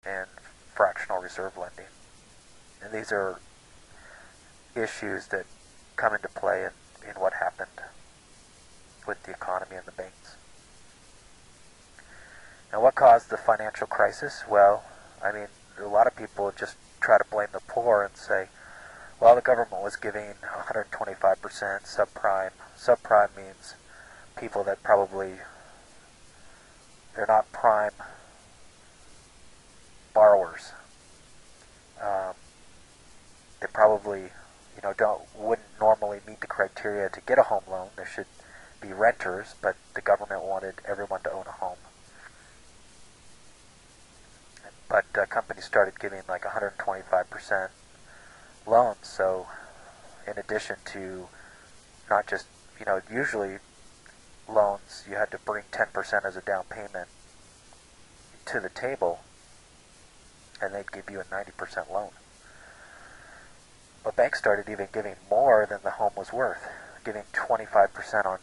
and fractional reserve lending. And these are issues that come into play in what happened with the economy and the banks. Now, what caused the financial crisis? Well, I mean, a lot of people just try to blame the poor and say, well, the government was giving 125% subprime. Subprime means people that probably, they're not prime borrowers. Um, they probably, wouldn't normally meet the criteria to get a home loan. There should be renters, but the government wanted everyone to own a home. But companies started giving like 125% loans. So in addition to not just, usually loans, you had to bring 10% as a down payment to the table, and they'd give you a 90% loan. But banks started even giving more than the home was worth, giving 25% on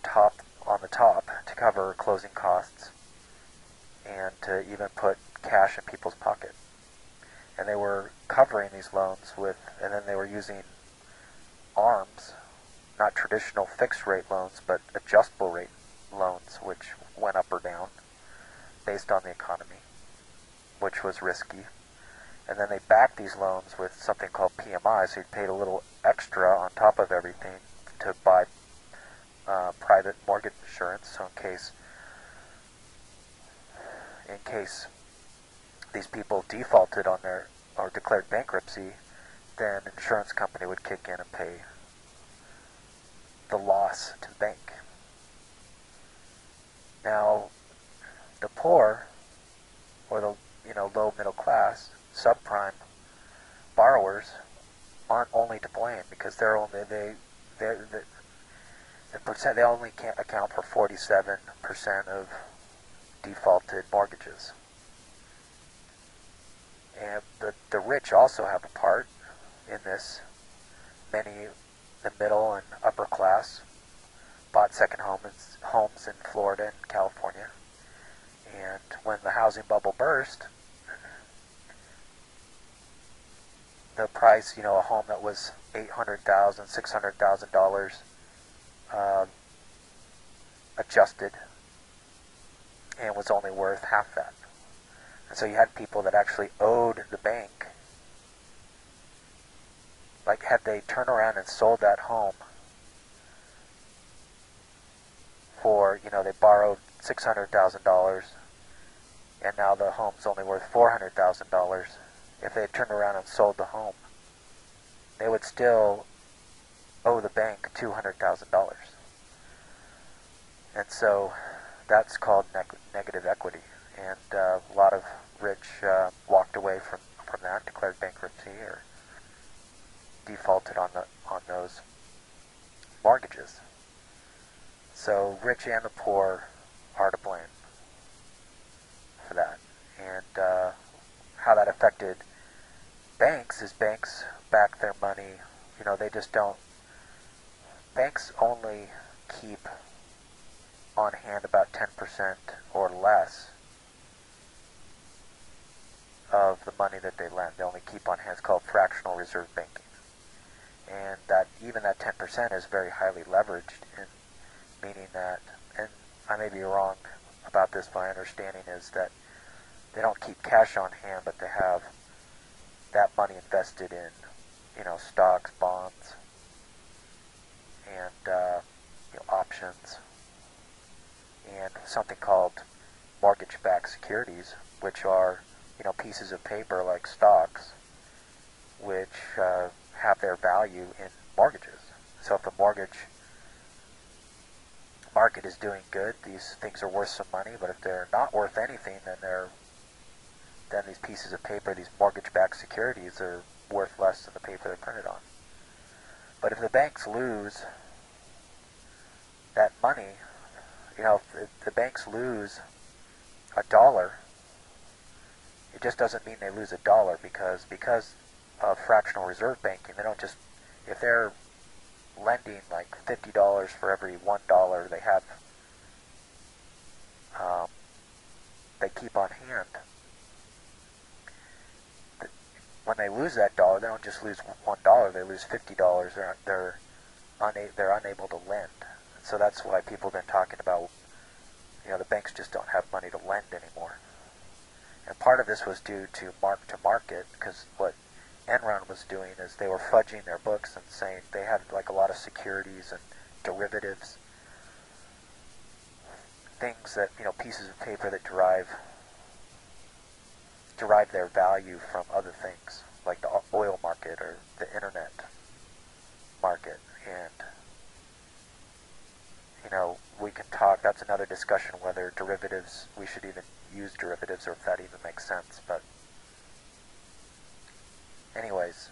the top to cover closing costs and to even put cash in people's pocket. And they were covering these loans and then they were using ARMs, not traditional fixed rate loans, but adjustable rate loans, which went up or down based on the economy, which was risky. And then they backed these loans with something called PMI, so you paid a little extra on top of everything to buy private mortgage insurance. So in case these people defaulted on or declared bankruptcy, then an insurance company would kick in and pay the loss to the bank. Now, the poor, or the low middle class, subprime borrowers aren't only to blame, because they only can't account for 47% of defaulted mortgages. And the rich also have a part in this. The middle and upper class bought second homes in Florida and California. And when the housing bubble burst, the price, a home that was $800,000, $600,000 adjusted and was only worth half that. And so you had people that actually owed the bank, like had they turned around and sold that home for, they borrowed $600,000 and now the home's only worth $400,000. If they had turned around and sold the home, they would still owe the bank $200,000. And so that's called negative equity. And a lot of rich walked away from that, declared bankruptcy, or defaulted on those mortgages. So rich and the poor are to blame for that. And how that affected banks is banks back their money. They just don't. Banks only keep on hand about 10% or less of the money that they lend. They only keep on hand. It's called fractional reserve banking. And even that 10% is very highly leveraged, meaning that, and I may be wrong about this, my understanding is that they don't keep cash on hand, but they have that money invested in, stocks, bonds, and options, and something called mortgage-backed securities, which are, pieces of paper like stocks, which have their value in mortgages. So if the mortgage market is doing good, these things are worth some money. But if they're not worth anything, then these pieces of paper, these mortgage-backed securities, are worth less than the paper they're printed on. But if the banks lose that money, if the banks lose $1, it just doesn't mean they lose $1, because of fractional reserve banking, they don't just, if they're lending like $50 for every $1 they have, they keep on hand, when they lose that dollar, they don't just lose $1; they lose $50. They're unable to lend. So that's why people have been talking about, the banks just don't have money to lend anymore. And part of this was due to mark-to-market, because what Enron was doing is they were fudging their books and saying they had like a lot of securities and derivatives, things that, pieces of paper that derive their value from other things, like the oil market or the internet market. And, we can talk, that's another discussion whether we should even use derivatives or if that even makes sense. But anyways,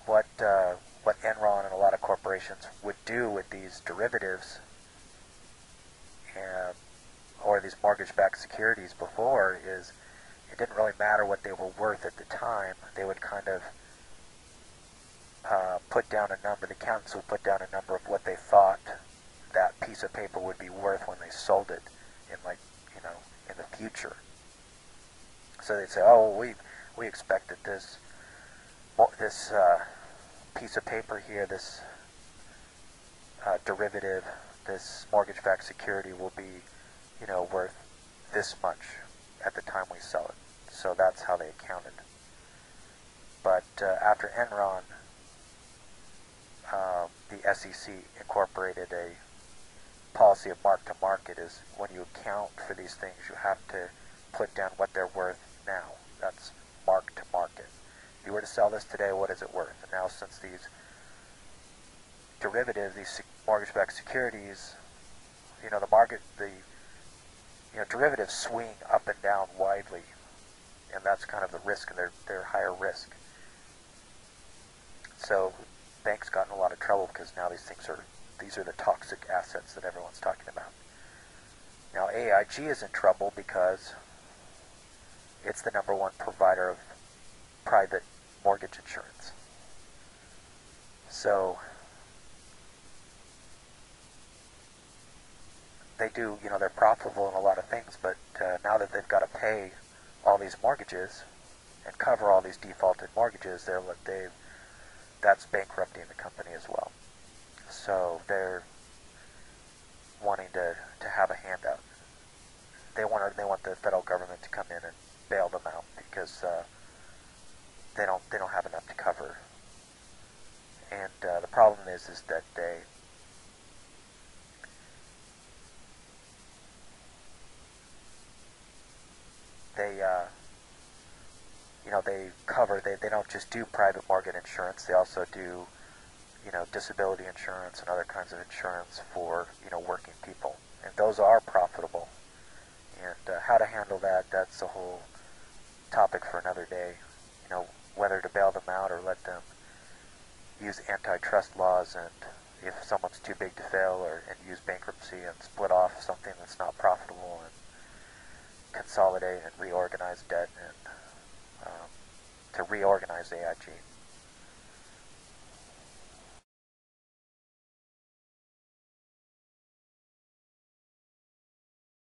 what Enron and a lot of corporations would do with these derivatives or these mortgage-backed securities before is it didn't really matter what they were worth at the time. They would kind of put down a number. The accountants would put down a number of what they thought that piece of paper would be worth when they sold it in in the future. So they'd say, oh, we expected this piece of paper here, this derivative, this mortgage-backed security will be, worth this much at the time we sell it. So that's how they accounted. But after Enron, the SEC incorporated a policy of mark-to-market. Is when you account for these things, you have to put down what they're worth now. That's mark-to-market. If you were to sell this today, what is it worth? And now, since these derivatives, these mortgage-backed securities, derivatives swing up and down widely, and that's kind of the risk, and they're higher risk. So banks got in a lot of trouble because now these are the toxic assets that everyone's talking about. Now AIG is in trouble because it's the number one provider of private mortgage insurance. So they do, they're profitable in a lot of things, but now that they've got to pay all these mortgages and cover all these defaulted mortgages, that's bankrupting the company as well. So they're wanting to have a handout. They want the federal government to come in and bail them out because they don't have enough to cover. And the problem is that they they don't just do private mortgage insurance. They also do disability insurance and other kinds of insurance for working people, and those are profitable. And how to handle that's a whole topic for another day. Whether to bail them out or let them use antitrust laws, and if someone's too big to fail, and use bankruptcy and split off something that's not profitable and consolidate and reorganize debt and to reorganize AIG.